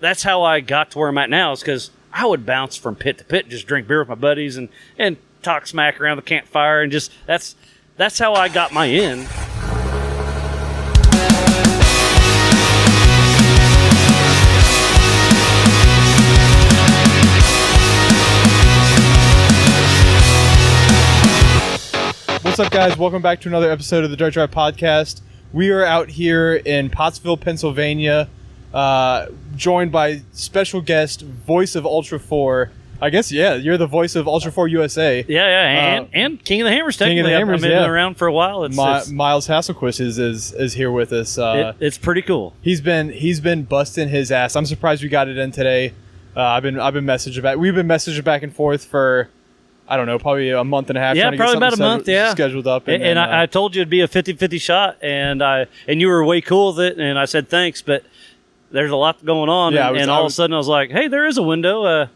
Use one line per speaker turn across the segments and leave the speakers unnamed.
that's how I got to where I'm at now, is because I would bounce from pit to pit, just drink beer with my buddies and talk smack around the campfire, and just that's how I got my in.
What's up, guys? Welcome back to another episode of the Dirt Drive Podcast. We are out here in Pottsville, Pennsylvania, joined by special guest, voice of Ultra4. I guess, yeah, you're the voice of Ultra4 USA.
Yeah, and King of the Hammers, technically.
King of the Hammers,
I've been around for a while.
Miles Hasslequist is here with us.
It's pretty cool.
He's been busting his ass. I'm surprised we got it in today. We've been messaging back and forth for, I don't know, probably a month and a half.
Yeah, probably about a month. Yeah,
scheduled up.
And I told you it'd be a 50-50 shot, and you were way cool with it, and I said thanks, but there's a lot going on,
yeah,
all of a sudden I was like, hey, there is a window.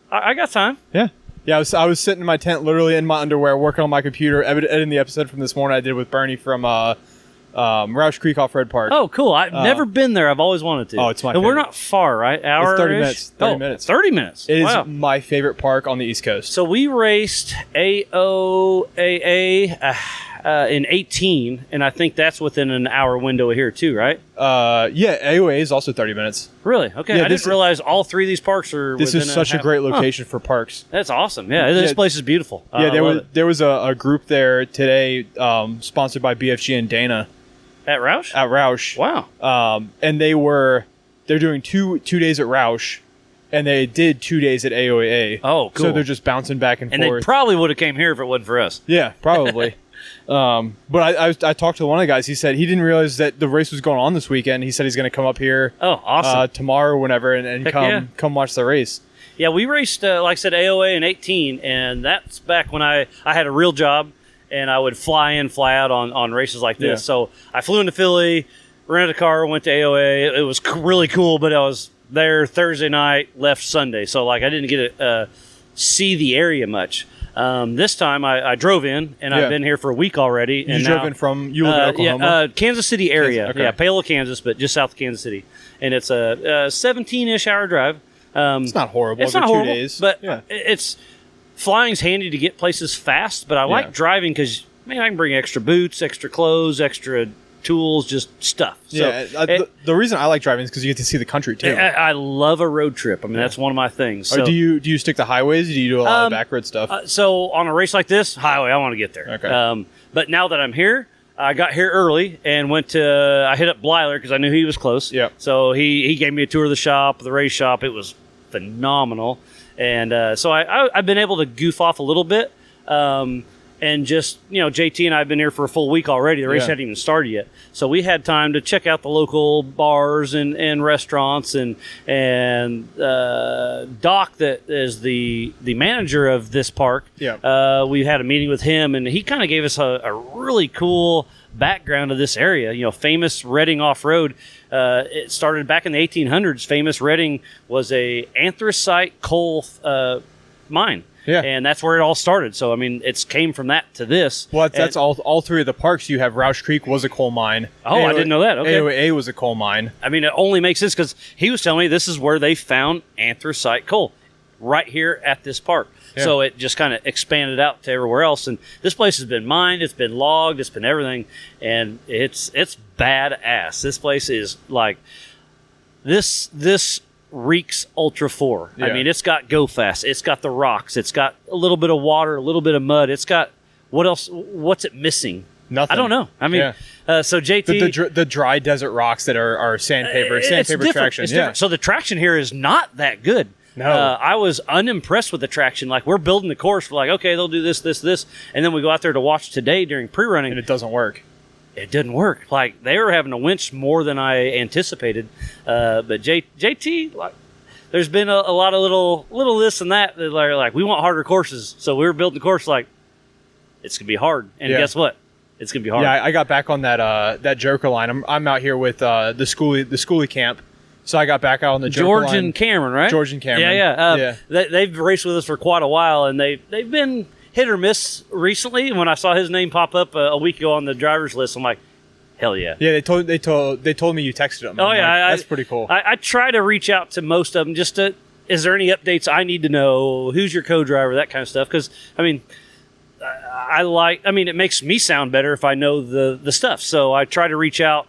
I got time.
Yeah. I was sitting in my tent, literally in my underwear, working on my computer, editing the episode from this morning I did with Bernie from Roush Creek Off-Road Park.
Oh, cool. I've never been there. I've always wanted to.
Oh, it's my
favorite. And we're not far, right?
It's 30 minutes. 30 minutes.
30 minutes.
It is my favorite park on the East Coast.
So we raced AOAA in 18, and I think that's within an hour window here too, right?
Yeah, AOA is also 30 minutes.
Really? Okay.
Yeah,
I didn't realize all three of these parks are
This is such a great location for parks.
That's awesome. Yeah, this place is beautiful.
Yeah, there was a group there today sponsored by BFG and Dana.
At Roush?
At Roush.
Wow.
And they're doing two days at Roush, and they did 2 days at AOA.
Oh, cool.
So they're just bouncing back and forth.
And they probably would have came here if it wasn't for us.
Yeah, probably. But I talked to one of the guys. He said he didn't realize that the race was going on this weekend. He said he's going to come up here.
Oh, awesome.
Tomorrow or whenever and come watch the race.
Yeah, we raced, like I said, AOA in 18, and that's back when I had a real job, and I would fly in, fly out on races like this. Yeah. So I flew into Philly, rented a car, went to AOA. It was really cool, but I was there Thursday night, left Sunday. So I didn't get to see the area much. This time I drove in, and I've been here for a week already.
You drove in from, you live in Oklahoma?
Kansas City area.
Okay.
Yeah, Palo, Kansas, but just south of Kansas City. And it's a 17-ish hour drive.
It's not horrible.
It's not horrible, 2 days. But flying's handy to get places fast, but I like driving because, I can bring extra boots, extra clothes, extra tools, just stuff.
Yeah, so, the reason I like driving is because you get to see the country too.
I love a road trip. That's one of my things. So,
do you stick to highways? Or do you do a lot of back road stuff?
So on a race like this, highway, I want to get there.
Okay.
But now that I'm here, I got here early and I hit up Blyler because I knew he was close.
Yeah.
So he gave me a tour of the shop, the race shop. It was phenomenal. And so I've been able to goof off a little bit. And just, JT and I have been here for a full week already. The race hadn't even started yet. So we had time to check out the local bars and restaurants. And Doc, that is the manager of this park, we had a meeting with him, and he kind of gave us a really cool background of this area. Famous Reading Off-Road. It started back in the 1800s. Famous Reading was a anthracite coal mine.
Yeah.
And that's where it all started. So, it's came from that to this.
Well, that's all three of the parks. You have Roush Creek was a coal mine.
Oh, I didn't know that. Okay.
AOA was a coal mine.
It only makes sense because he was telling me this is where they found anthracite coal, right here at this park. Yeah. So it just kind of expanded out to everywhere else. And this place has been mined, it's been logged, it's been everything. And it's badass. This place is like, this reeks Ultra4.
Yeah.
It's got go fast. It's got the rocks. It's got a little bit of water, a little bit of mud. It's got what else? What's it missing?
Nothing.
I don't know. So JT,
the dry desert rocks that are sandpaper traction.
Different. So the traction here is not that good.
No,
I was unimpressed with the traction. Like, we're building the course. We're like, okay, they'll do this, and then we go out there to watch today during pre-running,
and it doesn't work.
It didn't work. Like, they were having to winch more than I anticipated. But JT, like, there's been a lot of little this and that are like, we want harder courses. So we were building the course like, it's gonna be hard. And guess what? It's gonna be hard.
Yeah, I got back on that Joker line. I'm out here with the schoolie camp. So I got back out on the Joker line.
And Cameron, right?
George and Cameron.
Yeah. They've raced with us for quite a while, and they've been hit or miss recently. When I saw his name pop up a week ago on the driver's list, I'm like, hell yeah.
Yeah, they told me you texted them.
Oh, yeah.
That's pretty cool.
I try to reach out to most of them just to, is there any updates I need to know? Who's your co-driver? That kind of stuff. Because, I mean, it makes me sound better if I know the stuff. So I try to reach out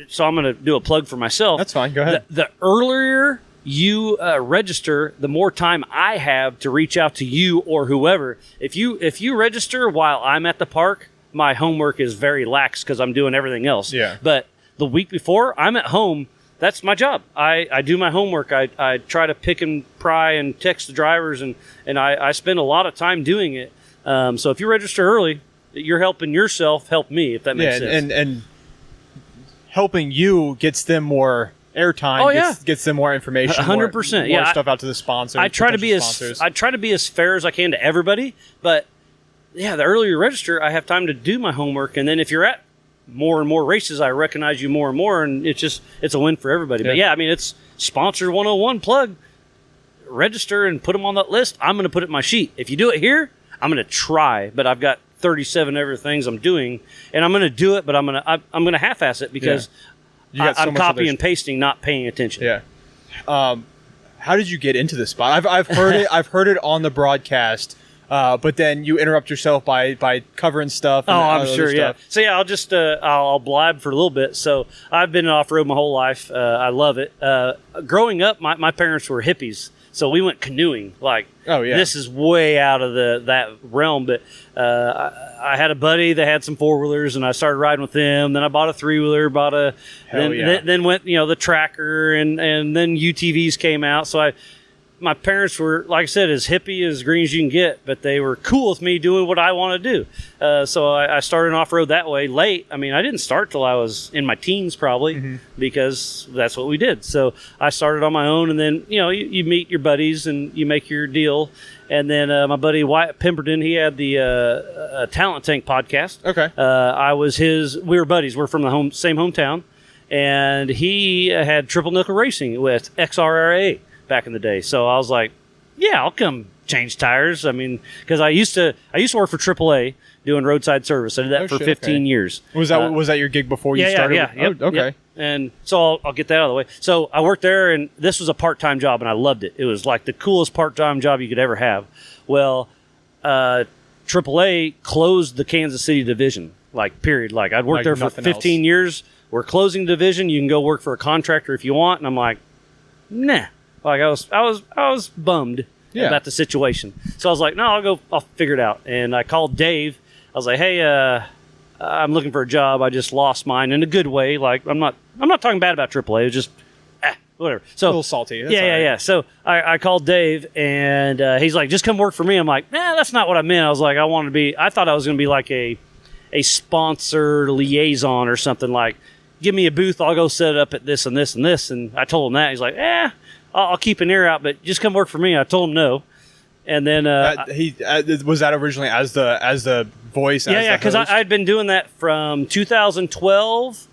so I'm going to do a plug for myself.
That's fine. Go ahead.
The earlier you register, the more time I have to reach out to you or whoever. If you register while I'm at the park, my homework is very lax because I'm doing everything else.
Yeah.
But the week before, I'm at home. That's my job. I do my homework. I try to pick and pry and text the drivers, and I spend a lot of time doing it. So if you register early, you're helping yourself help me, if that makes sense.
And helping you gets them more airtime.
Oh,
gets them more information.
100%.
More stuff out to the sponsors.
I try to be as fair as I can to everybody. But yeah, the earlier you register, I have time to do my homework. And then if you're at more and more races, I recognize you more and more, and it's a win for everybody. Yeah. But yeah, I mean, it's Sponsor 101 plug. Register and put them on that list. I'm going to put it in my sheet. If you do it here, I'm going to try, but I've got 37 other things I'm doing, and I'm going to do it, but I'm going to half-ass it because I'm copy and pasting, not paying attention.
Yeah. How did you get into this spot? I've heard it. I've heard it on the broadcast, but then you interrupt yourself by covering stuff. And
I'm sure. Yeah. So yeah, I'll just I'll blab for a little bit. So I've been off-road my whole life. I love it. Growing up, my parents were hippies. So we went canoeing. This is way out of that realm. But I had a buddy that had some 4-wheelers, and I started riding with them. Then I bought a 3-wheeler, then went the tracker, and then UTVs came out. So my parents were, like I said, as hippie as green as you can get, but they were cool with me doing what I want to do. So I started off-road that way late. I mean, I didn't start till I was in my teens probably, because that's what we did. So I started on my own, and then, you meet your buddies and you make your deal. And then my buddy Wyatt Pemberton, he had the Talent Tank podcast.
Okay.
We were buddies. We're from the same hometown. And he had triple nickel racing with XRRA back in the day. So I was like, yeah, I'll come change tires. I mean, because I used to work for AAA doing roadside service. I did that for 15 years. Was
that your gig before you started?
Yeah.
Yep, okay.
Yep. And so I'll get that out of the way. So I worked there, and this was a part-time job, and I loved it. It was like the coolest part-time job you could ever have. Well, AAA closed the Kansas City division, period. I'd worked there for 15 years. We're closing the division. You can go work for a contractor if you want. And I'm like, nah. I was bummed about the situation. So I was like, no, I'll figure it out. And I called Dave. I was like, hey, I'm looking for a job. I just lost mine in a good way. I'm not talking bad about AAA. It was just, whatever. So
a little salty. That's
yeah. So I called Dave, and he's like, just come work for me. I'm like, that's not what I meant. I was like, I thought I was going to be like a sponsor liaison or something, like, give me a booth. I'll go set it up at this and this and this. And I told him that. He's like, I'll keep an ear out, but just come work for me. I told him no. And then
was that originally as the voice?
Yeah, because I'd been doing that from 2012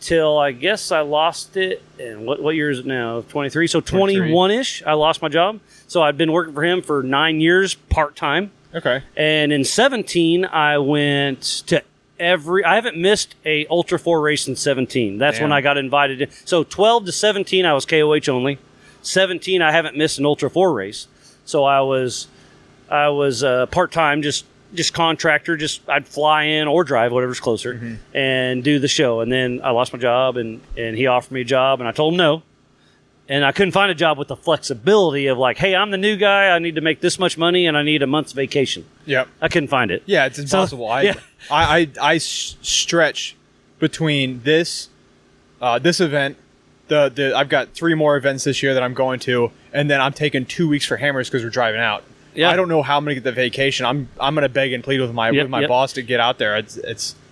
till I guess I lost it. And what year is it now? 23. So 21-ish, I lost my job. So I'd been working for him for 9 years part time.
Okay.
And in 17, I went to I haven't missed a Ultra4 race in 17. That's when I got invited in. So 12 to 17, I was KOH only. 17, I haven't missed an Ultra4 race. So I was part-time, just contractor. I'd fly in or drive, whatever's closer, and do the show. And then I lost my job, and he offered me a job, and I told him no. And I couldn't find a job with the flexibility of like, hey, I'm the new guy. I need to make this much money, and I need a month's vacation.
Yep.
I couldn't find it.
Yeah, it's impossible. So, I stretch between this event. I've got 3 more events this year that I'm going to, and then I'm taking 2 weeks for Hammers because we're driving out. Yeah. I don't know how I'm gonna get the vacation. I'm gonna beg and plead with my boss to get out there.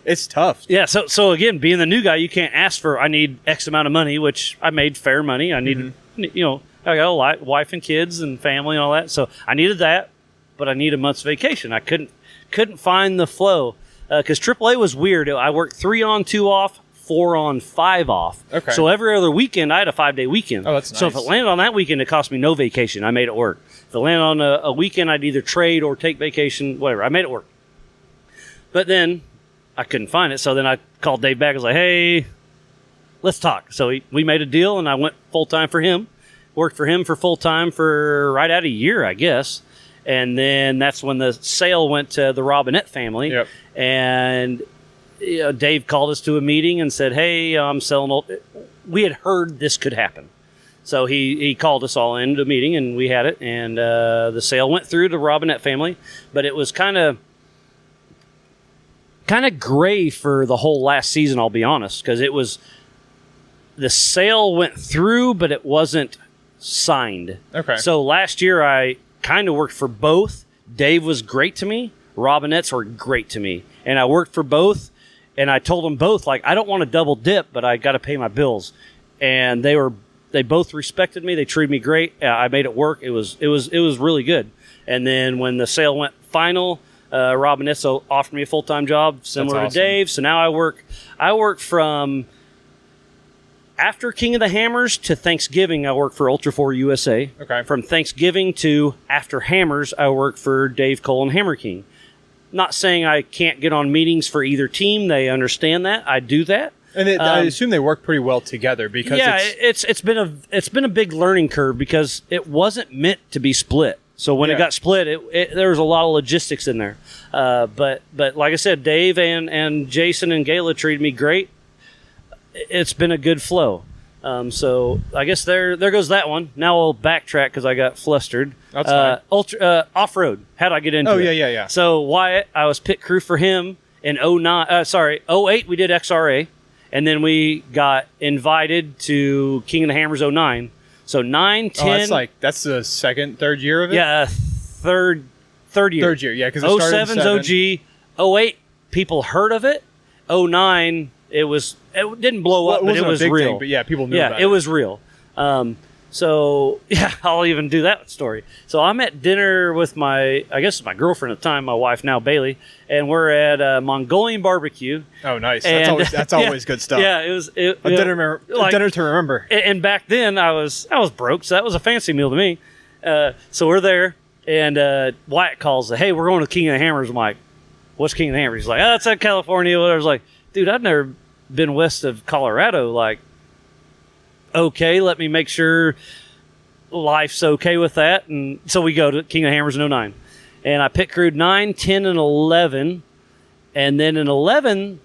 It's tough.
Yeah. So again, being the new guy, you can't ask for I need X amount of money, which I made fair money. I needed, I got a wife and kids and family and all that, so I needed that, but I need a month's vacation. I couldn't find the flow because AAA was weird. I worked 3 on, 2 off. 4 on, 5 off. Okay. So every other weekend, I had a 5-day weekend.
Oh, that's nice.
So if it landed on that weekend, it cost me no vacation. I made it work. If it landed on a weekend, I'd either trade or take vacation, whatever. I made it work. But then I couldn't find it. So then I called Dave back. I was like, hey, let's talk. So we made a deal, and I went full-time for him. Worked for him for full-time for right at a year, I guess. And then that's when the sale went to the Robinette family.
Yep.
And Dave called us to a meeting and said, hey, I'm selling. We had heard this could happen. So he called us all into a meeting, and we had it. And the sale went through to Robinette family. But it was kind of gray for the whole last season, I'll be honest, because it was the sale went through, but it wasn't signed.
Okay.
So last year I kind of worked for both. Dave was great to me. Robinettes were great to me. And I worked for both, and I told them both, like, I don't want to double dip, but I got to pay my bills. And they both respected me. They treated me great. I made it work. It was really good. And then when the sale went final, Robinettes offered me a full-time job similar to Dave. So now I work from after King of the Hammers to Thanksgiving. I work for Ultra4 USA.
Okay. From
From Thanksgiving to after Hammers, I work for Dave Cole and Hammer King. Not saying I can't get on meetings for either team. They understand that. I do that.
And I assume they work pretty well together because
it's been a big learning curve because it wasn't meant to be split. So when it got split, there was a lot of logistics in there. But like I said, Dave and Jason and Gayla treated me great. It's been a good flow. So I guess there goes that one. Now I'll backtrack because I got flustered.
That's fine.
Off-road. How'd I get into it?
Yeah.
So Wyatt, I was pit crew for him in 08 we did XRA. And then we got invited to King of the Hammers 09. So 9, 10...
that's the third year of it?
Yeah, third year.
Third year, yeah, because it started in
07's OG. 08, people heard of it. 09, it didn't blow up, but it was real.
Thing, but yeah, people knew about it.
Yeah, it was real. So, yeah, I'll even do that story. So I'm at dinner with my girlfriend at the time, my wife now, Bailey, and we're at a Mongolian barbecue.
Oh, nice.
And,
that's always good stuff.
Yeah, it was
a dinner to remember.
And back then I was broke, so that was a fancy meal to me. So we're there, and Wyatt calls, hey, we're going to King of the Hammers. I'm like, what's King of the Hammers? He's like, it's at California. I was like, dude, I've never been west of Colorado. Like, okay, let me make sure life's okay with that. And so we go to King of the Hammers in 09. And I pit crewed 9, 10, and 11. And then in 11,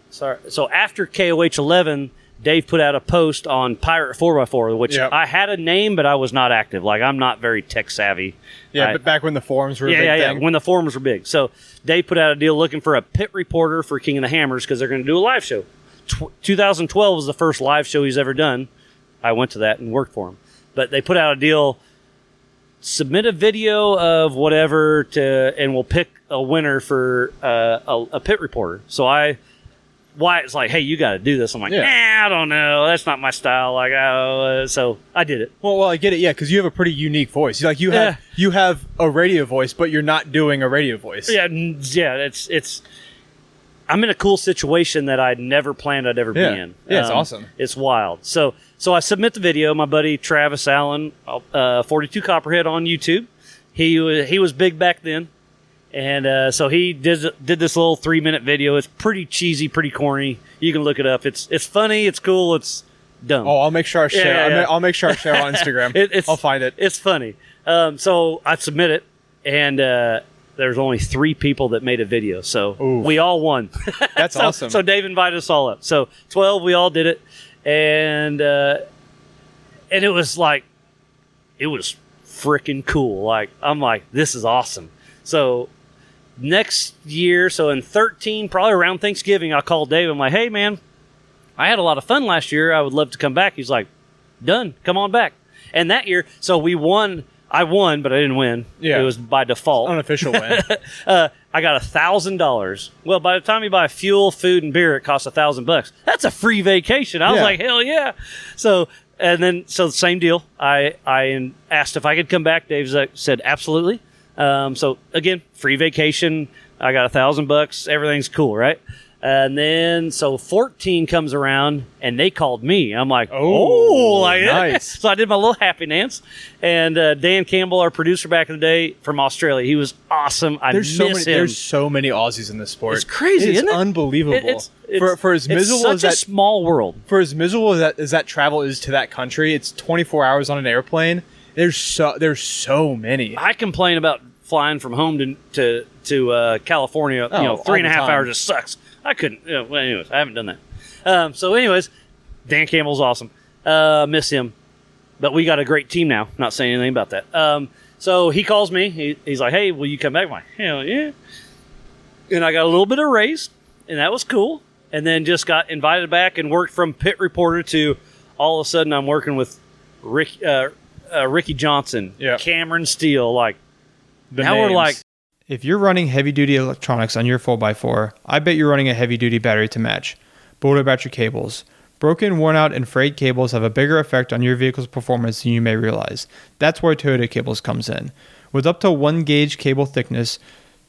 so after KOH 11, Dave put out a post on Pirate 4x4, which I had a name, but I was not active. Like, I'm not very tech savvy.
Yeah, but back when the forums were a big thing.
Yeah, when the forums were big. So Dave put out a deal looking for a pit reporter for King of the Hammers because they're going to do a live show. 2012 was the first live show he's ever done. I went to that and worked for him. But they put out a deal, submit a video of whatever, and we'll pick a winner for a pit reporter. So Wyatt's like, hey, you got to do this. I'm like, I don't know. That's not my style. Like, so I did it.
Well, I get it, yeah, because you have a pretty unique voice. Like, you have a radio voice, but you're not doing a radio voice.
Yeah. It's. I'm in a cool situation that I'd never planned I'd ever be in.
Yeah, it's awesome.
It's wild. So I submit the video. My buddy Travis Allen, 42 Copperhead on YouTube. He was big back then, and so he did this little 3-minute video. It's pretty cheesy, pretty corny. You can look it up. It's funny. It's cool. It's dumb.
Oh, I'll make sure I share. Yeah. I'll make sure I share on Instagram. I'll find it.
It's funny. So I submit it, and there's only 3 people that made a video, so we all won.
That's awesome.
So Dave invited us all up. So 12, we all did it, and it was like, it was freaking cool. Like, I'm like, this is awesome. So next year, so in 13, probably around Thanksgiving, I called Dave. I'm like, hey man, I had a lot of fun last year. I would love to come back. He's like, done. Come on back. And that year, so we won. I won, but I didn't win. Yeah. It was by default.
Unofficial win.
I got $1,000. Well, by the time you buy fuel, food, and beer, it costs $1,000. That's a free vacation. I was like, hell yeah. So the same deal. I asked if I could come back. Dave said absolutely. So again, free vacation. I got $1,000. Everything's cool, right? And then, so 14 comes around, and they called me. I'm like,
nice.
So I did my little happy dance. And Dan Campbell, our producer back in the day from Australia, he was awesome. Miss him.
There's so many Aussies in this sport.
It's crazy, isn't it?
Unbelievable. For as miserable
it's such a small world.
For as miserable as that travel is to that country, it's 24 hours on an airplane. There's so many.
I complain about flying from home to California. 3.5 hours just sucks. I couldn't. Well, anyways, I haven't done that. So, anyways, Dan Campbell's awesome. Miss him, but we got a great team now. Not saying anything about that. So he calls me. He's like, "Hey, will you come back?" I'm like, "Hell yeah!" And I got a little bit of raise, and that was cool. And then just got invited back and worked from pit reporter to all of a sudden I'm working with Ricky Johnson, Cameron Steele. Like now
names.
we're like.
If you're running heavy-duty electronics on your 4x4, I bet you're running a heavy-duty battery to match. But what about your cables? Broken, worn-out, and frayed cables have a bigger effect on your vehicle's performance than you may realize. That's where Toyota Cables comes in. With up to 1 gauge cable thickness,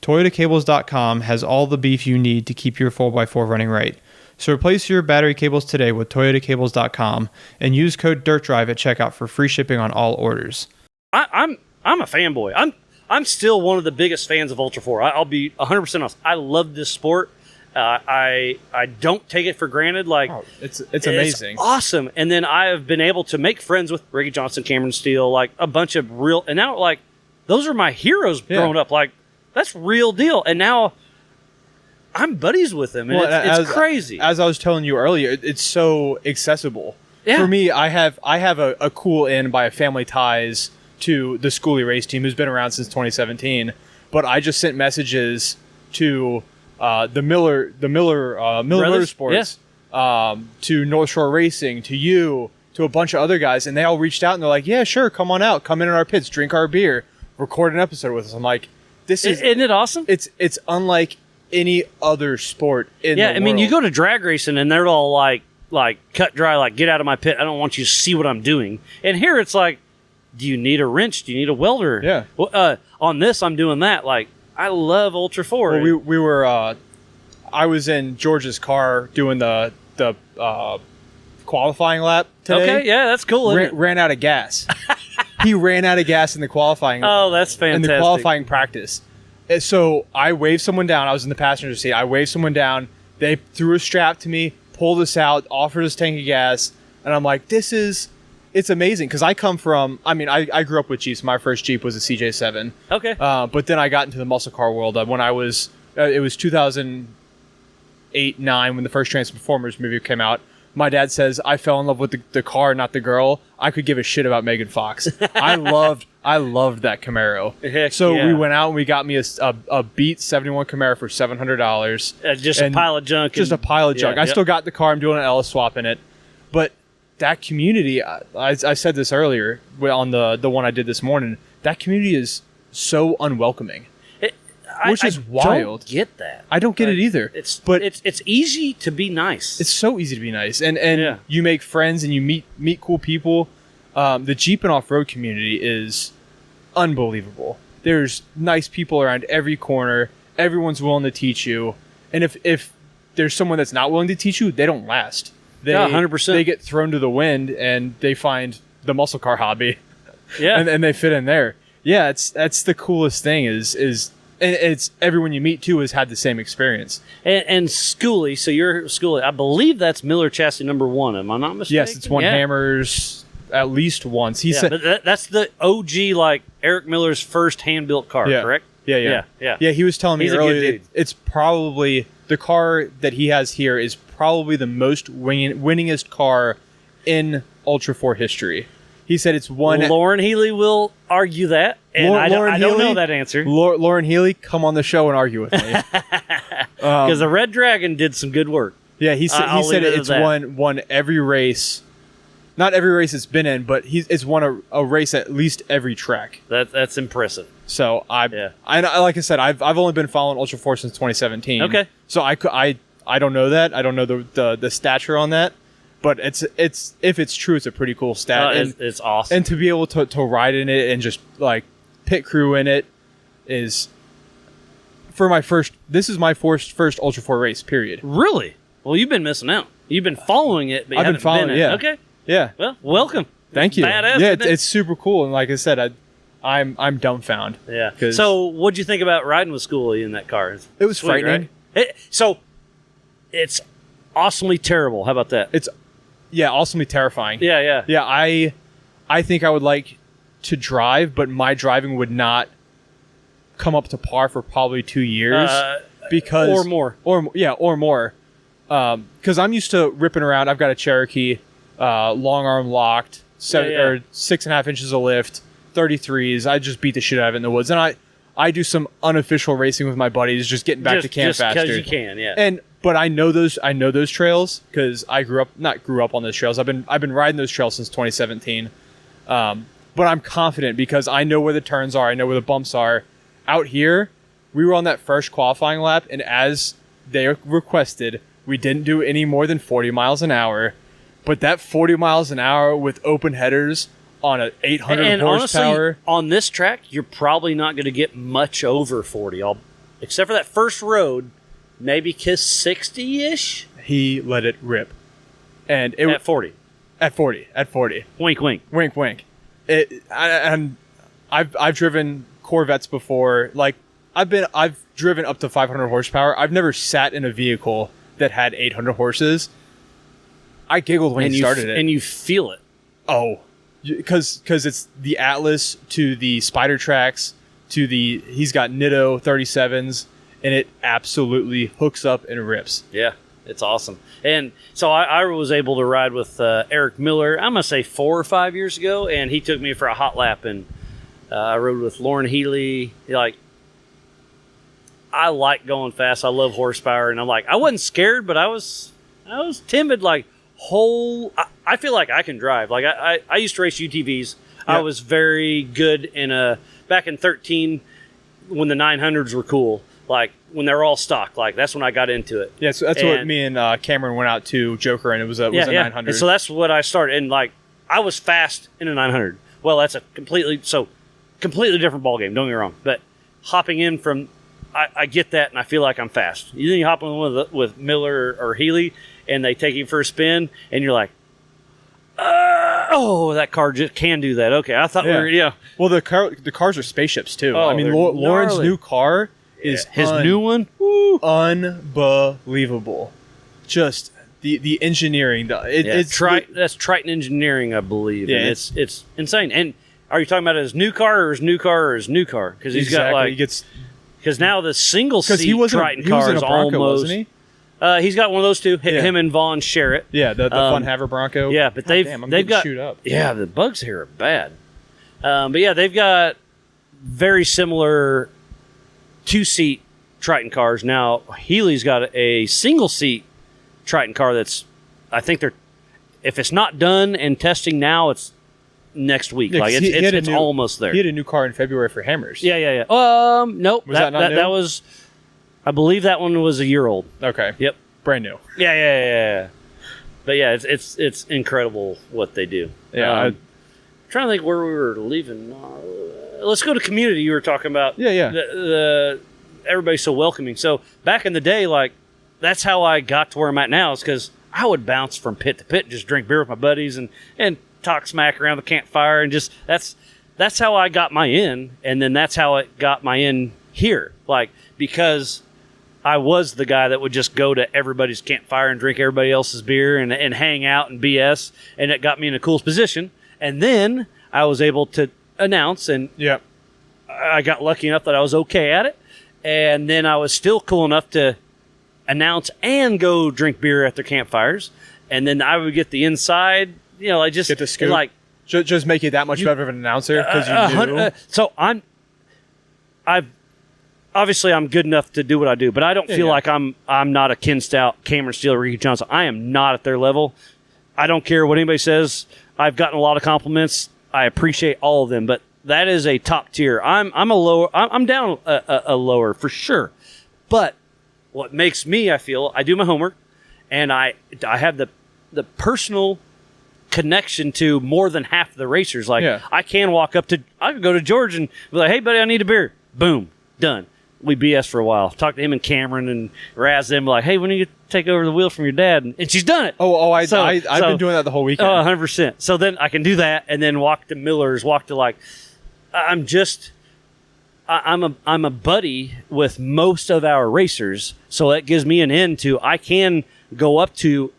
ToyotaCables.com has all the beef you need to keep your 4x4 running right. So replace your battery cables today with ToyotaCables.com and use code DIRTDRIVE at checkout for free shipping on all orders.
I'm a fanboy. I'm still one of the biggest fans of Ultra4. I'll be 100% honest. I love this sport. I don't take it for granted. Like
it's amazing.
It's awesome. And then I have been able to make friends with Ricky Johnson, Cameron Steele, like a bunch of real. And now, like, those are my heroes growing up. Like, that's real deal. And now I'm buddies with them. And it's crazy.
As I was telling you earlier, it's so accessible.
Yeah.
For me, I have a cool in by a family ties to the Schoolie race team who's been around since 2017, but I just sent messages to the Miller Motorsports, to North Shore Racing, to you, to a bunch of other guys, and they all reached out and they're like, "Yeah, sure, come on out, come in our pits, drink our beer, record an episode with us." I'm like, isn't
it awesome?
It's unlike any other sport in the world.
I mean, you go to drag racing and they're all like cut dry, like, get out of my pit. I don't want you to see what I'm doing. And here it's like, do you need a wrench? Do you need a welder?
Yeah.
Well, on this, I'm doing that. Like, I love Ultra4.
Well, we were. I was in George's car doing the qualifying lap today.
Okay, yeah, that's cool.
Ran out of gas. He ran out of gas in the qualifying.
Oh, that's fantastic.
In the qualifying practice. And so I waved someone down. I was in the passenger seat. I waved someone down. They threw a strap to me, pulled us out, offered us a tank of gas, and I'm like, it's amazing because I come from, I grew up with Jeeps. My first Jeep was a CJ7.
Okay.
But then I got into the muscle car world when I was, it was 2008-9 when the first Transformers movie came out. My dad says I fell in love with the car, not the girl. I could give a shit about Megan Fox. I loved that Camaro.
Heck
so
yeah.
we went out and we got me a Beat 71 Camaro for $700.
Just a pile of junk.
Just a pile of junk. I still got the car. I'm doing an Ellis swap in it. But that community, I said this earlier on the one I did this morning, that community is so unwelcoming. Which is wild.
I don't get that.
I don't get it either.
It's easy to be nice.
It's so easy to be nice, and you make friends and you meet cool people. The Jeep and off-road community is unbelievable. There's nice people around every corner. Everyone's willing to teach you, and if there's someone that's not willing to teach you, they don't last.
100%.
They get thrown to the wind and they find the muscle car hobby.
Yeah,
and they fit in there. Yeah, that's the coolest thing is. And it's everyone you meet, too, has had the same experience.
And Schoolie, so you're Schoolie. I believe that's Miller chassis number 1. Am I not mistaken?
Yes, it's won Hammers at least once. He said,
but that's the OG, like, Eric Miller's first hand-built car, correct?
Yeah, he was telling me earlier it's probably, the car that he has here is probably the most winningest car in Ultra4 history. He said it's one.
Lauren Healy will argue that, and I don't know that answer.
Lauren Healy, come on the show and argue with me.
Because the Red Dragon did some good work.
Yeah, he said it's won every race. Not every race it's been in, but it's won a race at least every track.
That's impressive.
So I like I said, I've only been following Ultra4 since 2017.
Okay.
So I don't know that. I don't know the stature on that. But it's if it's true, it's a pretty cool stat.
It's awesome.
And to be able to ride in it and just like pit crew in it is This is my first Ultra 4 race, period.
Really? Well, you've been missing out. You've been following it, but you haven't been in it. Okay.
Yeah.
Well, welcome.
Thank you.
Badass,
yeah,
isn't it?
it's super cool, and like I said, I'm dumbfounded.
Yeah. So, what'd you think about riding with Schoolie in that car?
It was frightening.
Right? It's awesomely terrible. How about that?
It's awesomely terrifying.
Yeah.
Yeah, I think I would like to drive, but my driving would not come up to par for probably 2 years
or more.
Or more. Because I'm used to ripping around. I've got a Cherokee, long arm locked, or 6.5 inches of lift, 33s. I just beat the shit out of it in the woods, and I do some unofficial racing with my buddies, just getting back to camp faster.
Just because you can, yeah.
But I know those trails because I grew up on those trails. I've been riding those trails since 2017. But I'm confident because I know where the turns are. I know where the bumps are. Out here, we were on that first qualifying lap, and as they requested, we didn't do any more than 40 miles an hour. But that 40 miles an hour with open headers on an 800 horsepower.
Honestly, on this track, you're probably not going to get much over 40. Except for that first road, maybe kiss 60-ish.
He let it rip. And
at 40.
At 40.
Wink, wink.
Wink, wink. I've driven Corvettes before. Like I've driven up to 500 horsepower. I've never sat in a vehicle that had 800 horses. I giggled when he started it,
and you feel it.
Oh, because it's the Atlas to the Spider Tracks to he's got Nitto 37s, and it absolutely hooks up and rips.
Yeah, it's awesome. And so I was able to ride with Eric Miller, I'm going to say 4 or 5 years ago, and he took me for a hot lap, and I rode with Lauren Healy. I like going fast. I love horsepower, and I wasn't scared, but I was timid. I feel like I can drive. I used to race UTVs. Yeah. I was very good back in 13 when the 900s were cool. When they're all stock, that's when I got into it.
Yeah, so that's what me and Cameron went out to Joker, and it was a 900.
And so that's what I started, and I was fast in a 900. Well, that's a completely different ball game. Don't get me wrong, but hopping in from, I get that, and I feel like I'm fast. Then you hop in with Miller or Healy, and they take you for a spin, and you're like, that car just can do that. Okay, I thought we were,
Well, the cars are spaceships too.
Oh,
I mean, Lauren's new car is
his new one.
Woo, unbelievable. Just the engineering. That's
Triton Engineering, I believe. Yeah, and it's insane. And are you talking about his new car or his new car or his new car? Because he's got because now the single seat Triton car is
Bronco,
almost.
Wasn't he?
He's got one of those too. Him and Vaughn share it.
Yeah, the Fun Haver Bronco.
Yeah, but they've got
shoot up.
Yeah, the bugs here are bad. But yeah, they've got very similar 2-seat Triton cars. Now Healy's got a single seat Triton car that's, I think if it's not done and testing now, it's next week.
Yeah,
it's almost there.
He had a new car in February for Hammers.
Yeah. Nope.
Was that not new?
That was, I believe that one was a year old.
Okay.
Yep.
Brand new.
Yeah. But yeah, it's incredible what they do.
Yeah.
I'm trying to think where we were leaving. Let's go to community. You were talking about.
Yeah.
Everybody's so welcoming. So back in the day, that's how I got to where I'm at now, is because I would bounce from pit to pit, and just drink beer with my buddies and talk smack around the campfire, and just that's how I got my in, and then that's how it got my in here. Because I was the guy that would just go to everybody's campfire and drink everybody else's beer and hang out and BS, and it got me in a cool position. And then I was able to announce, and I got lucky enough that I was okay at it. And then I was still cool enough to announce and go drink beer at their campfires. And then I would get the inside, just
get the scoop. Just make you that much better of an announcer because you knew.
So I'm good enough to do what I do, but I don't feel like I'm not a Ken Stout, Cameron Steele, Ricky Johnson. I am not at their level. I don't care what anybody says. I've gotten a lot of compliments. I appreciate all of them, but that is a top tier. I'm a lower. I'm down a lower for sure. But what makes me, I feel, I do my homework, and I have the personal connection to more than half of the racers. I can walk up to, I could go to George and be like, "Hey, buddy, I need a beer." Boom, done. we BS for a while. Talked to him and Cameron and razz them like, hey, when are you going to take over the wheel from your dad? And she's done it.
I've been doing that the whole weekend.
100%. So then I can do that and then walk to Miller's, walk to like, I'm a buddy with most of our racers. So that gives me an end to, I can go up to,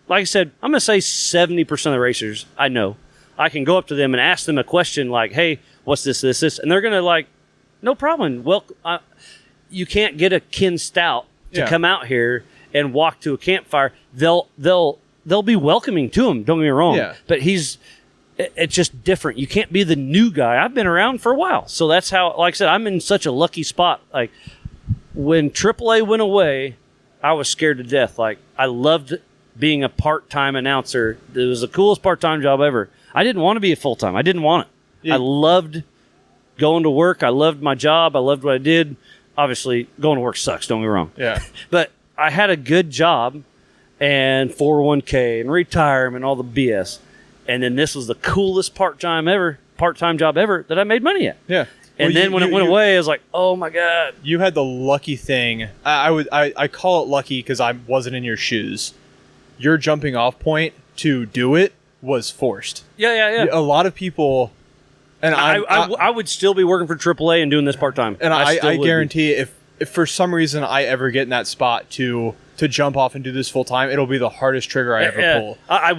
like I said, I'm going to say 70% of the racers I know. I can go up to them and ask them a question like, hey, what's this? And they're going to like, no problem. Well, you can't get a Ken Stout to come out here and walk to a campfire. They'll be welcoming to him. Don't get me wrong.
Yeah.
But it's just different. You can't be the new guy. I've been around for a while. So that's how, like I said, I'm in such a lucky spot. Like when AAA went away, I was scared to death. Like I loved being a part-time announcer. It was the coolest part-time job ever. I didn't want to be a full-time. I didn't want it. Yeah. I loved going to work. I loved my job. I loved what I did. Obviously, going to work sucks. Don't get me wrong.
Yeah.
But I had a good job and 401k and retirement, all the BS. And then this was the coolest part-time job ever that I made money at.
Yeah.
And then when it went away, I was like, oh my God.
You had the lucky thing. I call it lucky because I wasn't in your shoes. Your jumping off point to do it was forced.
Yeah.
A lot of people, and
I would still be working for AAA and doing this part time.
And I guarantee if for some reason I ever get in that spot to jump off and do this full time, it'll be the hardest trigger I ever pull.
I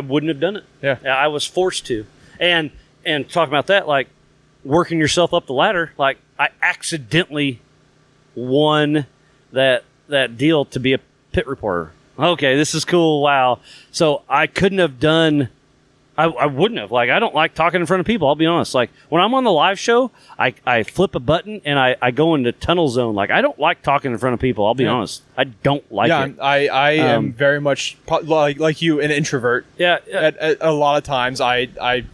wouldn't have done it.
Yeah,
I was forced to. And talking about that, like working yourself up the ladder, like I accidentally won that deal to be a pit reporter. Okay, this is cool. Wow. So I couldn't have done. I wouldn't have. Like, I don't like talking in front of people, I'll be honest. Like, when I'm on the live show, I flip a button and I go into tunnel zone. Like, I don't like talking in front of people, I'll be honest. I don't like it.
I am very much, like you, an introvert.
Yeah.
At a lot of times, I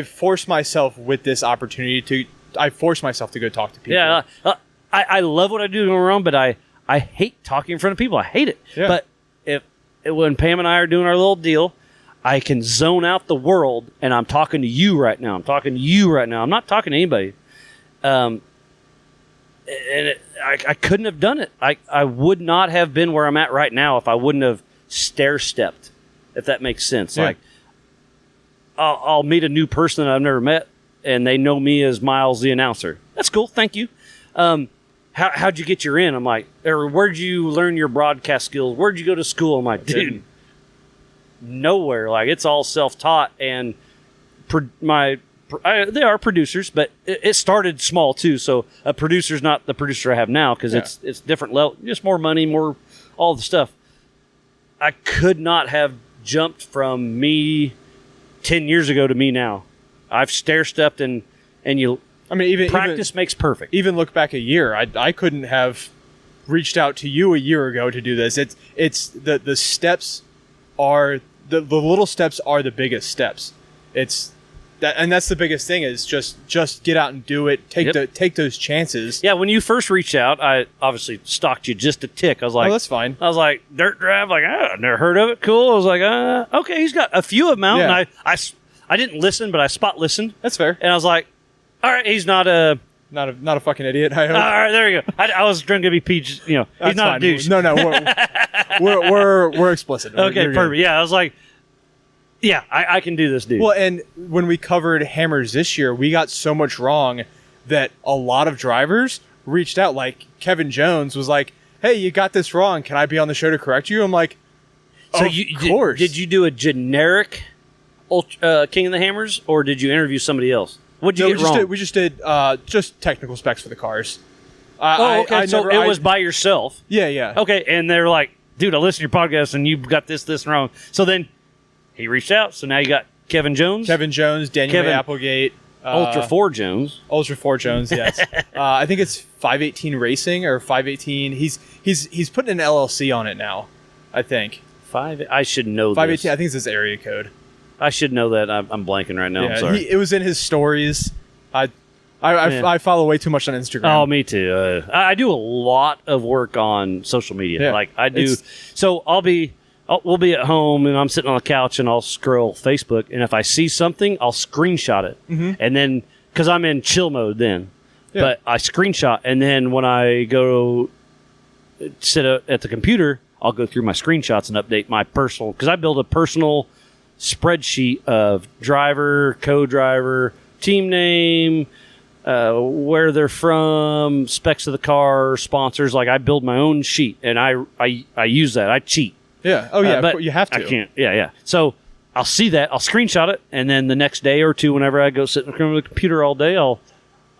force myself with this opportunity I force myself to go talk to people.
Yeah. I love what I do around, but I hate talking in front of people. I hate it.
Yeah.
But when Pam and I are doing our little deal, I can zone out the world, and I'm talking to you right now. I'm not talking to anybody. I couldn't have done it. I would not have been where I'm at right now if I wouldn't have stair-stepped, if that makes sense.
Yeah.
Like, I'll meet a new person that I've never met, and they know me as Miles the announcer. That's cool. Thank you. How'd you get your in? I'm like, or where'd you learn your broadcast skills? Where'd you go to school? I'm like, dude, nowhere. Like, it's all self-taught, and they are producers, but it started small too. So a producer's not the producer I have now because it's different level, just more money, more all the stuff. I could not have jumped from me 10 years ago to me now. I've stair-stepped and you. I mean, even practice makes perfect.
Even look back a year. I couldn't have reached out to you a year ago to do this. It's the steps are the little steps are the biggest steps. It's that, and that's the biggest thing is just get out and do it. Take those chances.
Yeah, when you first reached out, I obviously stalked you just a tick. I was like,
oh, that's fine.
I was like, Dirt Drive, like, I've never heard of it. Cool. I was like, okay, he's got a few of them out.
Yeah.
And I didn't listen, but I spot listened.
That's fair.
And I was like, all right, he's not a
fucking idiot. I hope.
All right, there you go. I was trying to be PG. He's
that's
not
fine.
a douche.
No, we're explicit.
Okay,
You're
perfect.
good.
Yeah, I was like, yeah, I can do this, dude.
Well, and when we covered hammers this year, we got so much wrong that a lot of drivers reached out. Like Kevin Jones was like, "Hey, you got this wrong. Can I be on the show to correct you?" I'm like,
so
of course.
Did you do a generic King of the Hammers, or did you interview somebody else? What'd you get wrong?
We just did just technical specs for the cars.
Okay. So it was by yourself.
Yeah.
Okay, and they're like, dude, I listened to your podcast, and you got this wrong. So then he reached out. So now you got Kevin Jones,
Daniel Applegate,
Ultra4 Jones.
Ultra4 Jones, yes. I think it's 518 Racing or 518. He's putting an LLC on it now, I think.
I should know
518,
this.
I think it's his area code.
I should know that. I'm blanking right now.
Yeah,
I'm sorry.
it was in his stories. I follow way too much on Instagram.
Oh, me too. I do a lot of work on social media.
Yeah,
like I do. So we'll be at home and I'm sitting on the couch and I'll scroll Facebook, and if I see something, I'll screenshot it, and then because I'm in chill mode, then but I screenshot, and then when I go sit at the computer, I'll go through my screenshots and update my personal, because I build a personal spreadsheet of driver, co-driver, team name, where they're from, specs of the car, sponsors. Like, I build my own sheet, and I use that. I cheat.
Yeah. Oh, yeah. But you have to.
I can't. Yeah. So I'll see that. I'll screenshot it, and then the next day or two, whenever I go sit in front of the computer all day, I'll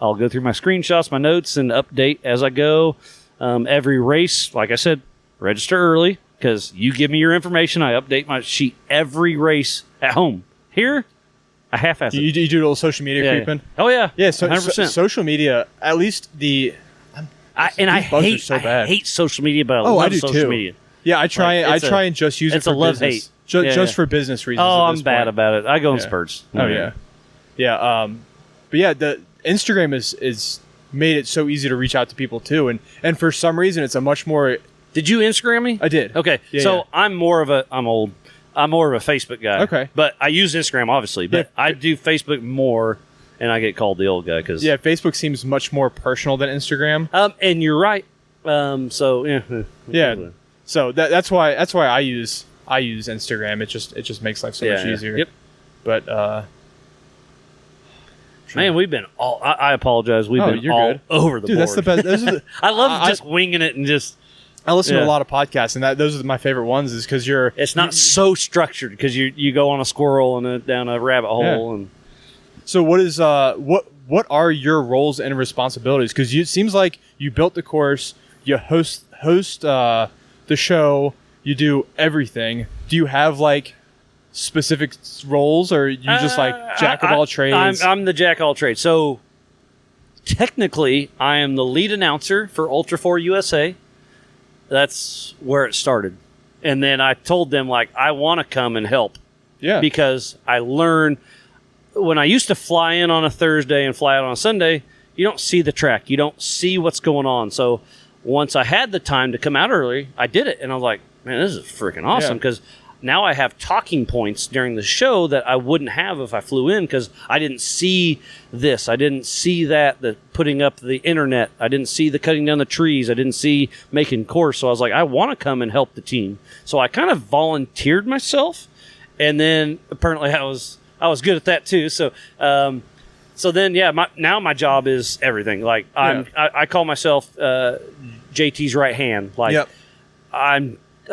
go through my screenshots, my notes, and update as I go. Every race, like I said, register early, because you give me your information. I update my sheet every race at home. Here, I half-ass it.
You do a little social media creeping?
Yeah. Oh, yeah.
Yeah, so
100%.
Social media, at least
I hate social media, but I love social media.
Yeah, I try and just use it for business. Just for business reasons.
Oh, I'm bad about it. I go in spurts.
Oh, yeah. Yeah. But yeah, the Instagram is made it so easy to reach out to people too, and for some reason it's a much more.
Did you Instagram me?
I did.
Okay, I'm old. I'm more of a Facebook guy.
Okay,
but I use Instagram obviously, but I do Facebook more, and I get called the old guy because
Facebook seems much more personal than Instagram.
And you're right. So
yeah. So that's why I use Instagram. It just makes life so much easier.
Yep.
But
man, we've been all. I apologize. We've been all over the board.
That's the best.
I love just winging it and just.
I listen to a lot of podcasts, and those are my favorite ones. Is because
it's not so structured, because you go on a squirrel and down a rabbit hole. And
so what are your roles and responsibilities? Because it seems like you built the course, you host the show, you do everything. Do you have like specific roles, or you just like jack of all trades?
I'm the jack of all trades. So technically, I am the lead announcer for Ultra4 USA. That's where it started. And then I told them, like, I want to come and help. Yeah. Because I learned, when I used to fly in on a Thursday and fly out on a Sunday, you don't see the track. You don't see what's going on. So once I had the time to come out early, I did it. And I was like, man, this is freaking awesome, because now I have talking points during the show that I wouldn't have if I flew in, because I didn't see this. I didn't see that, the putting up the internet. I didn't see the cutting down the trees. I didn't see making course. So I was like, I want to come and help the team. So I kind of volunteered myself, and then apparently I was good at that too. So then now my job is everything. Like I call myself JT's right hand. Like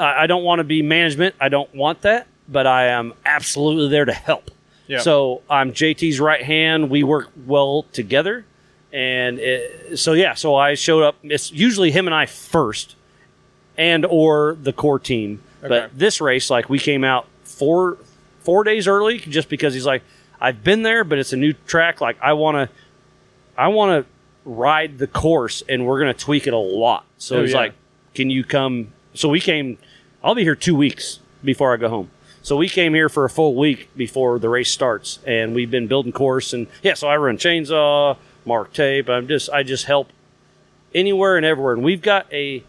I don't want to be management. I don't want that, but I am absolutely there to help. Yep. So I'm JT's right hand. We work well together. And so I showed up. It's usually him and I first, and or the core team. Okay. But this race, like, we came out four days early, just because he's like, I've been there, but it's a new track. Like, I want to ride the course, and we're going to tweak it a lot. So he's like, can you come? So we came. I'll be here 2 weeks before I go home. So we came here for a full week before the race starts, and we've been building course. And so I run chainsaw, mark tape. I just help anywhere and everywhere. And we've got a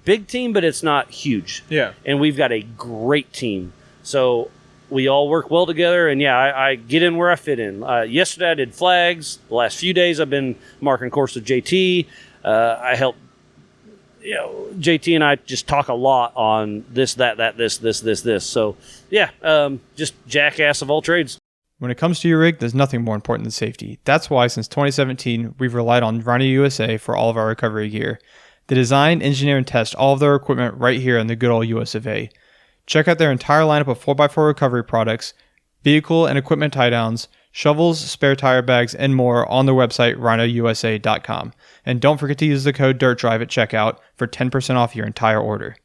big team, but it's not huge. Yeah. And we've got a great team. So we all work well together. And I get in where I fit in. Yesterday I did flags. The last few days I've been marking course with JT. I help. JT and I just talk a lot on this, that, this. So, just jackass of all trades.
When it comes to your rig, there's nothing more important than safety. That's why since 2017, we've relied on RhinoUsa for all of our recovery gear. They design, engineer, and test all of their equipment right here in the good old US of A. Check out their entire lineup of 4x4 recovery products, vehicle and equipment tie-downs, shovels, spare tire bags, and more on their website, RhinoUsa.com. And don't forget to use the code DIRTDRIVE at checkout for 10% off your entire order.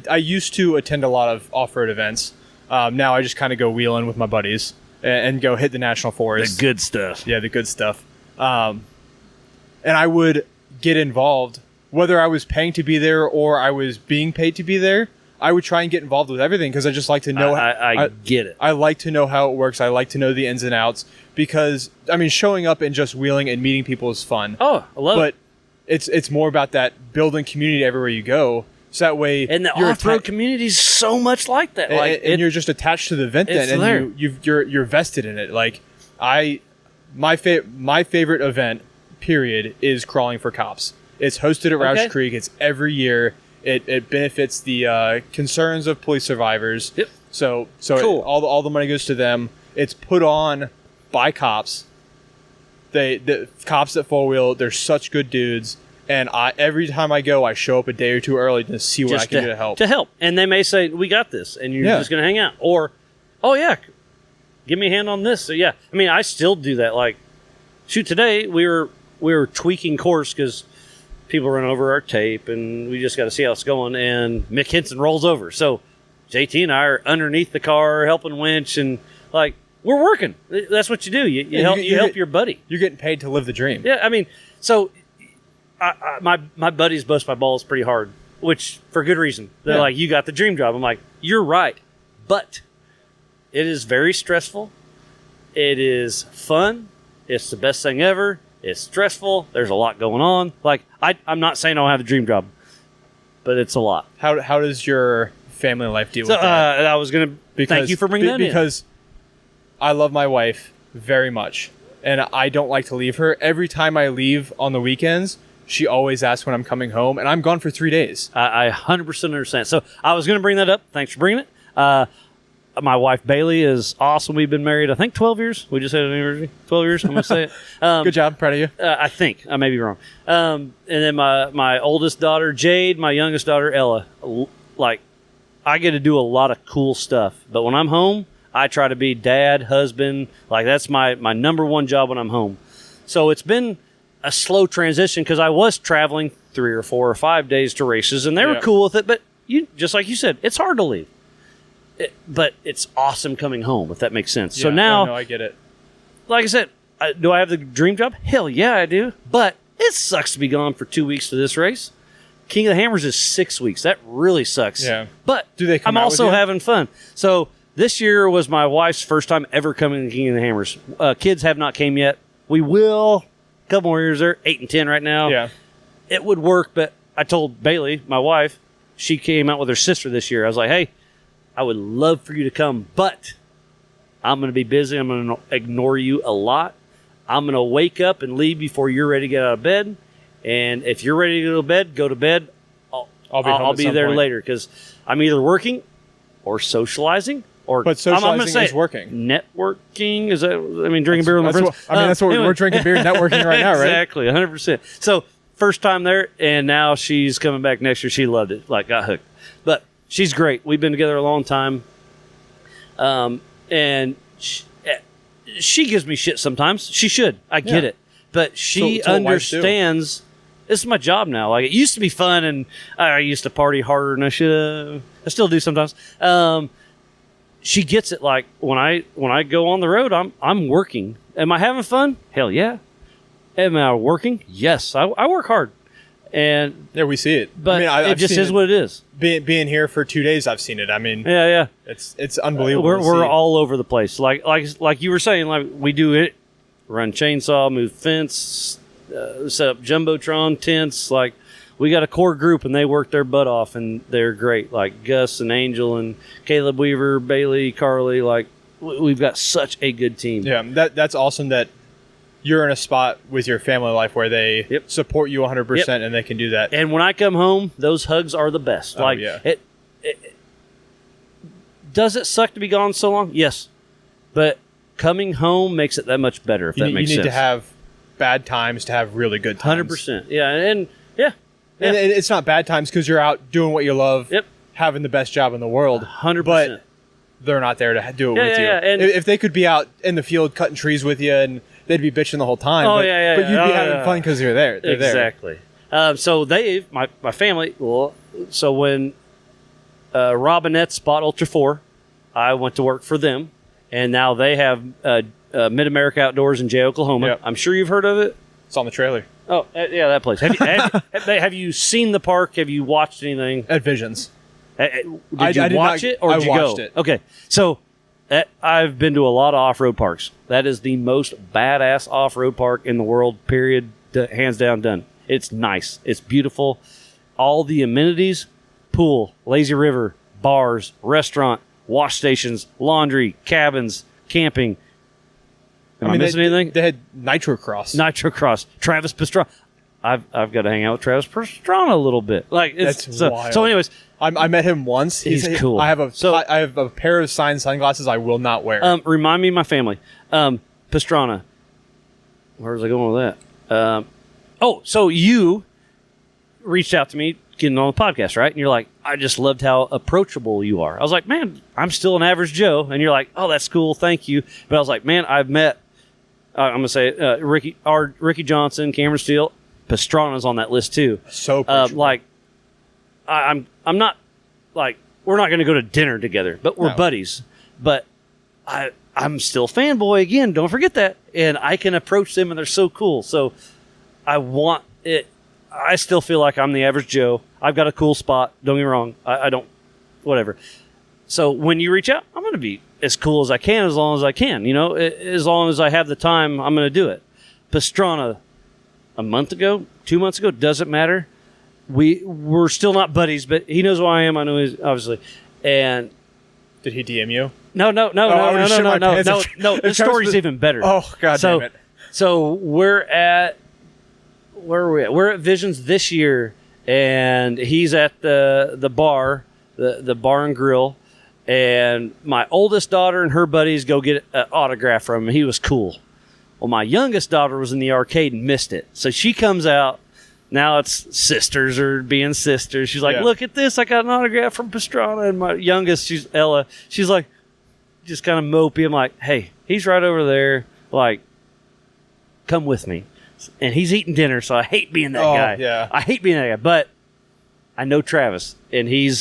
I used to attend a lot of off-road events. Now I just kind of go wheeling with my buddies and go hit the national forest.
The good stuff.
Yeah, the good stuff. And I would get involved, whether I was paying to be there or I was being paid to be there. I would try and get involved with everything, because I just like to know.
I get it.
I like to know how it works. I like to know the ins and outs, because showing up and just wheeling and meeting people is fun.
Oh, I love it.
But it's more about that building community everywhere you go. So that way,
and the off-road community is so much like that.
And you're just attached to the event then, and you're vested in it. Like my favorite event. period is crawling for cops. It's hosted at Roush
Okay.
Creek. It's every year. It benefits the concerns of police survivors.
Yep.
So
Cool.
all the money goes to them. It's put on by cops. The cops at Four Wheel, they're such good dudes. And every time I go, I show up a day or two early to see what I can do to help.
To help. And they may say, we got this, and you're just going to hang out. Or, oh, yeah, give me a hand on this. So, yeah. I mean, I still do that. Like, shoot, today we were tweaking course because people run over our tape, and we just got to see how it's going. And Mick Henson rolls over. So JT and I are underneath the car helping winch, and, like, we're working. That's what you do. You help your buddy.
You're getting paid to live the dream.
Yeah, I mean, so... my buddies bust my balls pretty hard, which for good reason. They're like, you got the dream job. I'm like, you're right, but it is very stressful. It is fun. It's the best thing ever. It's stressful. There's a lot going on. Like, I'm not saying I don't have the dream job, but it's a lot.
How does your family life deal with that?
I was gonna thank you for bringing that in.
Because I love my wife very much, and I don't like to leave her. Every time I leave on the weekends, she always asks when I'm coming home, and I'm gone for 3 days.
I 100% understand. So I was going to bring that up. Thanks for bringing it. My wife, Bailey, is awesome. We've been married, I think, 12 years. We just had an anniversary. 12 years, I'm going to say it.
Good job. Proud of you.
I think. I may be wrong. And then my oldest daughter, Jade, my youngest daughter, Ella. Like, I get to do a lot of cool stuff. But when I'm home, I try to be dad, husband. Like, that's my number one job when I'm home. So it's been a slow transition because I was traveling 3 or 4 or 5 days to races, and they were cool with it. But just like you said, it's hard to leave. But it's awesome coming home, if that makes sense. So now,
no, I get it.
like I said, do I have the dream job? Hell yeah, I do. But it sucks to be gone for 2 weeks to this race. King of the Hammers is 6 weeks. That really sucks.
Yeah.
But
Do they come
I'm
out with
also
you?
having fun. So this year was my wife's first time ever coming to King of the Hammers. Kids have not came yet. We will. A couple more years. They're 8 and 10 right now.
Yeah.
It would work, but I told Bailey, my wife, she came out with her sister this year. I was like, hey, I would love for you to come, but I'm going to be busy. I'm going to ignore you a lot. I'm going to wake up and leave before you're ready to get out of bed. And if you're ready to go to bed. I'll be there later because I'm either working or socializing.
But socializing is working.
Networking is that? I mean, drinking beer with my friends.
That's what we're drinking beer, networking right now, right?
Exactly, 100%. So first time there, and now she's coming back next year. She loved it, like got hooked. But she's great. We've been together a long time, and she gives me shit sometimes. She should. I get it, but she understands. This is my job now. Like, it used to be fun, and I used to party harder than I should have. I still do sometimes. She gets it. Like, when I go on the road, I'm working. Am I having fun? Hell yeah. Am I working? Yes. I work hard. And
yeah, we see it.
But it just is what it is.
Being here for 2 days, I've seen it. I mean,
yeah.
It's unbelievable.
We're all over the place. Like you were saying, like we do it. Run chainsaw, move fence, set up jumbotron tents. Like, we got a core group, and they work their butt off, and they're great. Like Gus and Angel and Caleb Weaver, Bailey, Carly. Like, we've got such a good team.
Yeah, that's awesome that you're in a spot with your family life where they support you 100%, and they can do that.
And when I come home, those hugs are the best. Like, does it suck to be gone so long? Yes, but coming home makes it that much better. If that makes sense.
You need to have bad times to have really good times.
100%. Yeah, and
and it's not bad times because you're out doing what you love, having the best job in the world.
100%.
But they're not there to do it with you.
Yeah. And
if they could be out in the field cutting trees with you, and they'd be bitching the whole time. But you'd be having fun because you're there. They're
exactly. So Dave, my family. Well, so when Robinette's bought Ultra4, I went to work for them, and now they have Mid America Outdoors in Jay, Oklahoma.
Yep.
I'm sure you've heard of it.
It's on the trailer.
Oh, yeah, that place. Have you seen the park? Have you watched anything?
At Visions.
Did you watch it or did you go?
I watched it.
Okay, so I've been to a lot of off-road parks. That is the most badass off-road park in the world, period. Hands down, done. It's nice. It's beautiful. All the amenities, pool, lazy river, bars, restaurant, wash stations, laundry, cabins, camping. Am I missing anything?
They had Nitrocross.
Nitrocross. Travis Pastrana. I've got to hang out with Travis Pastrana a little bit. Like it's
That's wild.
So anyways,
I met him once.
He's cool.
I have a pair of signed sunglasses I will not wear.
Remind me of my family. Pastrana. Where's I going with that? So you reached out to me getting on the podcast, right? And you're like, I just loved how approachable you are. I was like, man, I'm still an average Joe. And you're like, oh, that's cool. Thank you. But I was like, man, I've met, I'm going to say Ricky Johnson, Cameron Steele, Pastrana's on that list too.
So approachable.
I'm not like, we're not going to go to dinner together, but we're buddies. But I'm still fanboy again. Don't forget that. And I can approach them and they're so cool. So I want it. I still feel like I'm the average Joe. I've got a cool spot. Don't get me wrong. I don't, whatever. So when you reach out, I'm going to be as cool as I can, as long as I can. You know, as long as I have the time, I'm going to do it. Pastrana, a month ago, 2 months ago, doesn't matter. We're still not buddies, but he knows who I am. I know he's obviously. And
did he DM you?
No. The story's even better.
Oh, God damn it.
So where are we at? We're at Visions this year, and he's at the bar, the bar and grill, and my oldest daughter and her buddies go get an autograph from him. He was cool. Well, my youngest daughter was in the arcade and missed it. So she comes out. Now it's sisters or being sisters. She's like, look at this. I got an autograph from Pastrana. And my youngest, she's Ella. She's like, just kind of mopey. I'm like, hey, he's right over there. Like, come with me. And he's eating dinner, so I hate being that guy.
Yeah.
I hate being that guy. But I know Travis, and he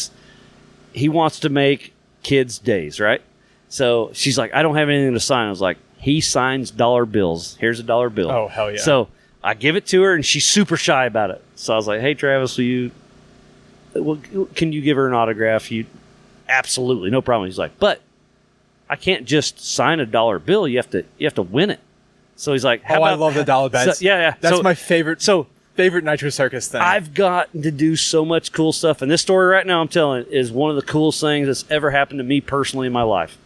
wants to make kids' days, right? So she's like, I don't have anything to sign. I was like, he signs dollar bills. Here's a dollar bill.
Oh, hell yeah.
So I give it to her, and she's super shy about it. So I was like, hey, Travis, can you give her an autograph? Absolutely, no problem. He's like, but I can't just sign a dollar bill. You have to win it. So he's like,
I love the dollar bets.
So, yeah.
That's my favorite. Favorite Nitro Circus thing.
I've gotten to do so much cool stuff, and this story right now I'm telling is one of the coolest things that's ever happened to me personally in my life.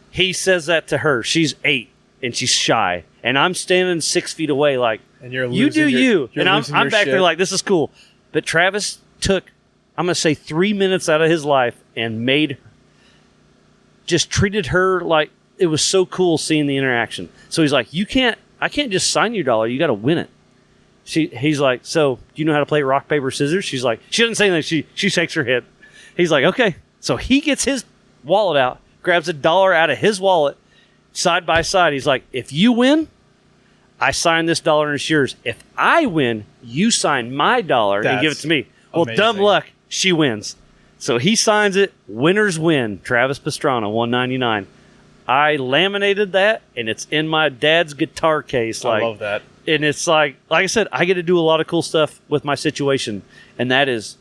He says that to her. She's 8 and she's shy, and I'm standing 6 feet away, like,
and you're
you do you, and I'm back
shit.
there like, this is cool. But Travis took, I'm gonna say, 3 minutes out of his life and just treated her like it was so cool seeing the interaction. So he's like, I can't just sign your dollar. You got to win it. He's like, so do you know how to play rock, paper, scissors? She's like, she doesn't say anything. She shakes her head. He's like, okay. So he gets his wallet out, grabs $1 out of his wallet, side by side. He's like, if you win, I sign this dollar and it's yours. If I win, you sign my dollar and give it to me. Well,
amazing.
Dumb luck, she wins. So he signs it. Winners win. Travis Pastrana, $199. I laminated that, and it's in my dad's guitar case.
I love that.
And it's like I said, I get to do a lot of cool stuff with my situation, and that is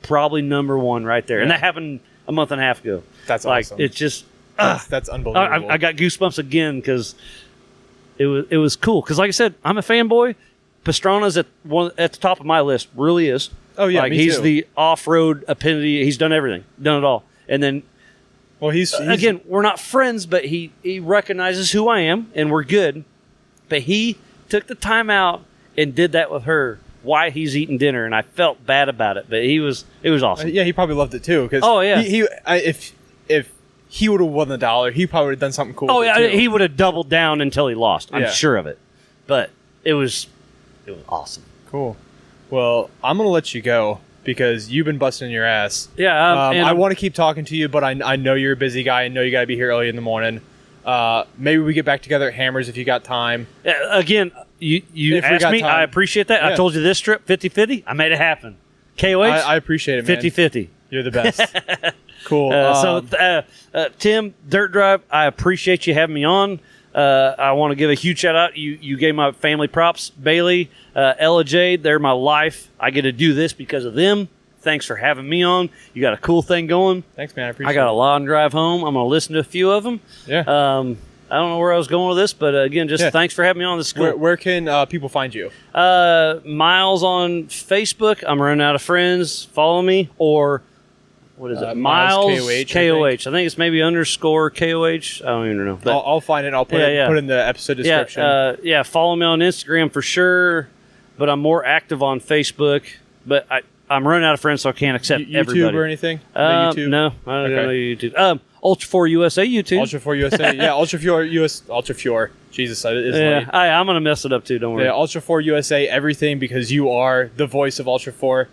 probably number one right there. Yeah. And that happened a month and a half ago.
That's awesome.
It's just
that's unbelievable.
I got goosebumps again because it was cool. Because like I said, I'm a fanboy. Pastrana's at the top of my list. Really is.
Oh yeah,
like
me
he's
too.
the off-road epitome. He's done everything, done it all, and then.
Well, he's
again, we're not friends, but he recognizes who I am, and we're good. But he took the time out and did that with her while he's eating dinner, and I felt bad about it. But it was awesome.
Yeah, he probably loved it too. Cause if he would have won the dollar, he probably would have done something cool.
Oh yeah, he would have doubled down until he lost. I'm sure of it. But it was awesome.
Cool. Well, I'm gonna let you go. Because you've been busting your ass.
Yeah.
I want to keep talking to you, but I know you're a busy guy. I know you got to be here early in the morning. Maybe we get back together at Hammers if you got time.
Again, you asked me. Time. I appreciate that. Yeah. I told you this trip, 50-50. I made it happen. KOH?
I appreciate it, man.
50-50.
You're the best. Cool.
Tim, Dirt Drive, I appreciate you having me on. I want to give a huge shout out. You gave my family props. Bailey, Ella Jade, they're my life. I get to do this because of them. Thanks for having me on. You got a cool thing going.
Thanks, man. I appreciate it.
I got a long drive home. I'm going to listen to a few of them.
Yeah.
I don't know where I was going with this, but again, thanks for having me on. This is cool.
Where can people find you?
Miles on Facebook. I'm running out of friends. Follow me. Or what is it?
Miles
Miles
KOH.
I think it's maybe _ KOH. I don't even know. But
I'll find it. I'll put it in the episode description.
Yeah. Follow me on Instagram for sure. But I'm more active on Facebook. But I'm running out of friends, so I can't accept
YouTube
everybody.
or anything?
YouTube? No, I don't know YouTube. Ultra4 USA YouTube.
Ultra4 USA. Yeah, Ultra4. Jesus, it is late.
I'm going to mess it up too, don't worry.
Yeah, Ultra4 USA, everything, because you are the voice of Ultra4.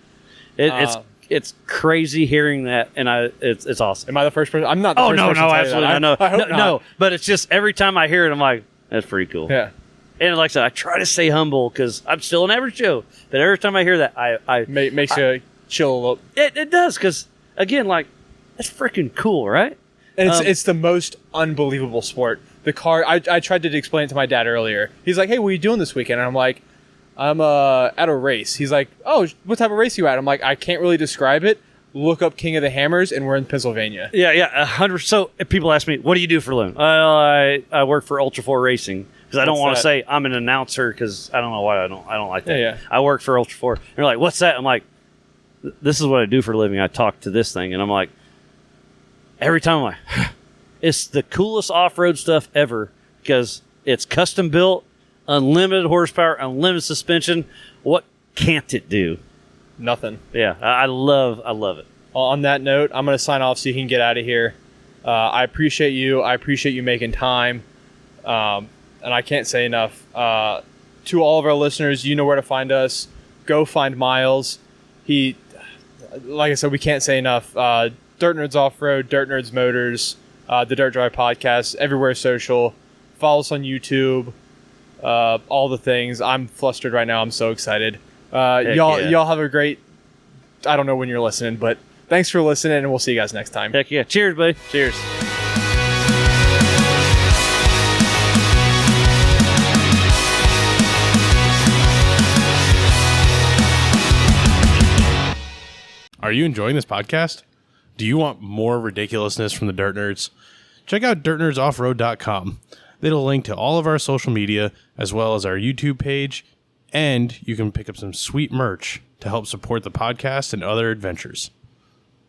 It's crazy hearing that, and it's awesome.
Am I the first person? I'm not the first person to tell
absolutely
you that. I hope not.
No, but it's just every time I hear it, I'm like, that's pretty cool.
Yeah.
And like I said, I try to stay humble because I'm still an average Joe. But every time I hear that,
makes you chill a little.
It does, because, again, like, that's freaking cool, right?
And it's the most unbelievable sport. The car, I tried to explain it to my dad earlier. He's like, hey, what are you doing this weekend? And I'm like, I'm at a race. He's like, oh, what type of race are you at? I'm like, I can't really describe it. Look up King of the Hammers, and we're in Pennsylvania.
Yeah, 100. So if people ask me, what do you do for a living? I work for Ultra4 Racing, because I don't want to say I'm an announcer, because I don't know why I don't like that.
Yeah.
I work for Ultra4. And they're like, what's that? I'm like, this is what I do for a living. I talk to this thing, and I'm like, every time I'm like, it's the coolest off-road stuff ever, because it's custom built, unlimited horsepower, unlimited suspension. What can't it do?
Nothing.
Yeah, I love it.
On that note, I'm going to sign off so you can get out of here. I appreciate you. I appreciate you making time. And I can't say enough. To all of our listeners, you know where to find us. Go find Miles. Like I said, we can't say enough. Dirt Nerds Off-Road, Dirt Nerds Motors, the Dirt Drive Podcast, everywhere social. Follow us on YouTube. All the things. I'm flustered right now. I'm so excited. Y'all have a great... I don't know when you're listening, but thanks for listening, and we'll see you guys next time.
Heck yeah. Cheers, buddy.
Cheers.
Are you enjoying this podcast? Do you want more ridiculousness from the Dirt Nerds? Check out DirtNerdsOffroad.com. It'll link to all of our social media, as well as our YouTube page, and you can pick up some sweet merch to help support the podcast and other adventures.